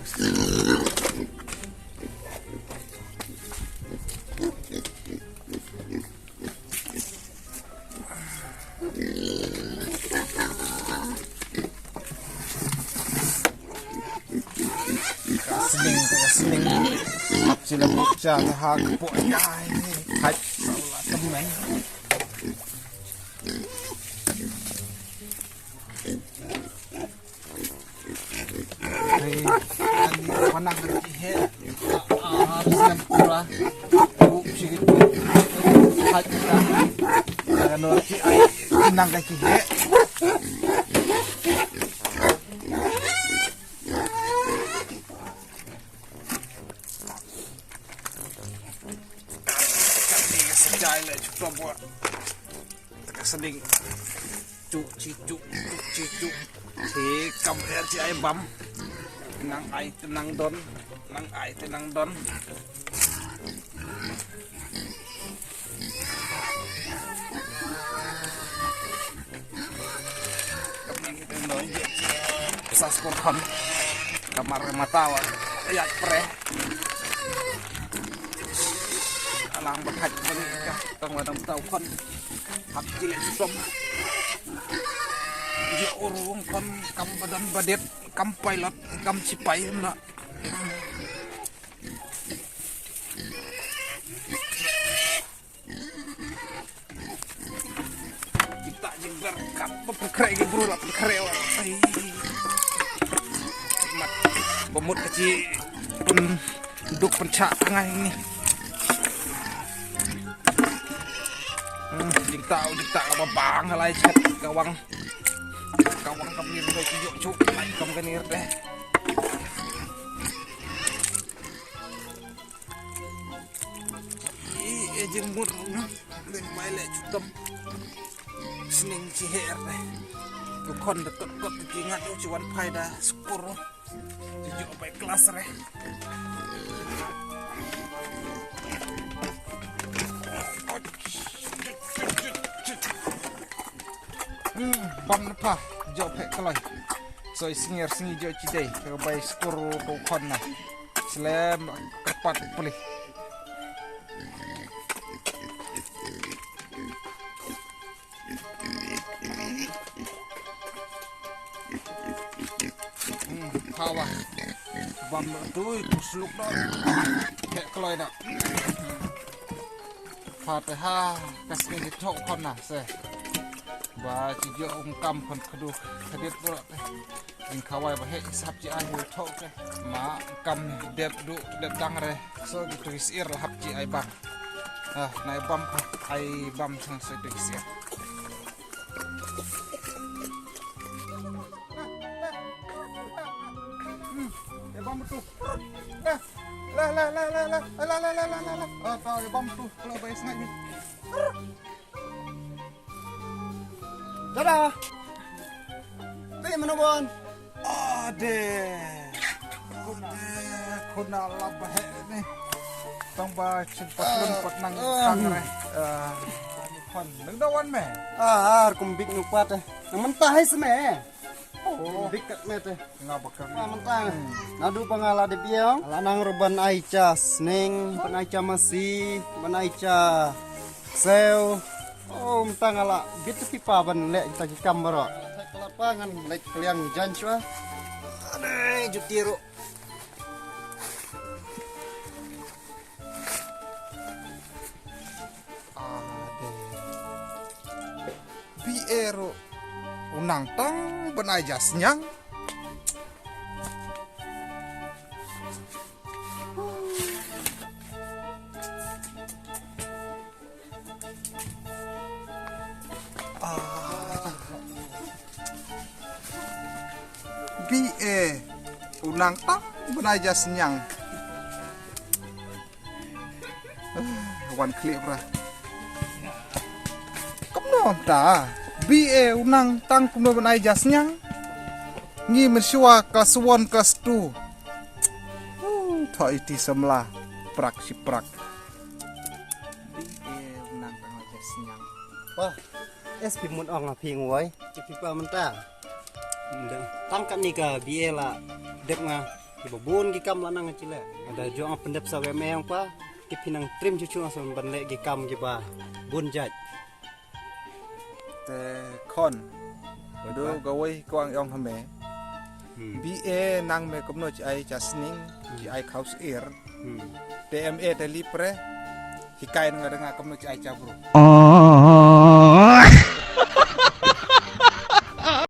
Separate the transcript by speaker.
Speaker 1: Sling sila buksa hagpo ay kahit wala temen. Ani panang dihe sen pura buksi kahit ano ki ay nang dihe. Jaya cukup buat seling cuk cicu si kamera si ayam bam tenang ai tenang don kami kita nonjek sasporkan kamar mata wa ayat pre lang berhad mereka tang wadang tahu kan hak cilik som dia urung kan kam badan badet kam pilot kam sipai na kita jenggar kap pekrek ge bro lap krek ai mat bomut kecil pun duduk pencak tengah ini. Dikta apa bang halai chat kawang kamir doi kiyo cuk kam kanir deh. I jemur ben baile cutem sning ciher deh. Tukon dekat kingat cuan faida syukur jujuk apa kelas deh. Bam apa jauh pek kelai so singi jauh cidai kebai skor tukon na selam kepat pelih hawa bam tu seluk dah pek kelai dah fatihah kasih ditok kon na se ba cijo kam kon kedu hadir berat in kawai ba hek sap ji ai tok ma kam dep dang re so tuis ir hap ji ai bam nai bam ai bam sang se tuis ir ya bam tu la ya bam tu kalau bai sangat ni Dadah. Ni mana bon? Ade. Kuna labah ni. Tong ba cepat lompat nang tangre. Kon nang dawan me.
Speaker 2: Kumbik nupat nang mentah ai sme. Kumbik kat me teh.
Speaker 1: Ngabakar.
Speaker 2: Mentah. Nadu pangala de biang. Lanang ruban aica sning, panaica masih, panaica sel. Tangala bitu pipa ban lek kita kikam baro. Lapangan lek kaliang janjwa. Ade jutiro.
Speaker 1: Ade. Biero unang tang benajas nyang. Unang tak benaja senyang one clip lah kamu ta unang tang kuno benaja senyang ngi mersua kelas 1 kelas 2 thoi ti semla prak si prak unang tang benaja senyang
Speaker 2: wah pimun ong ping woi pipa mentah tangkap ni ka biela dek nga Ibabun gikam lanang cile. Ada jo ang pendep sa wemeng pa. Kipinang trim cucu asam banle gikam giba bunjat.
Speaker 1: te kon do gawai kwang yong hame bi e nang me komno ai jasning ji ai khaus er tme te lipre hikai nga komno ai chabru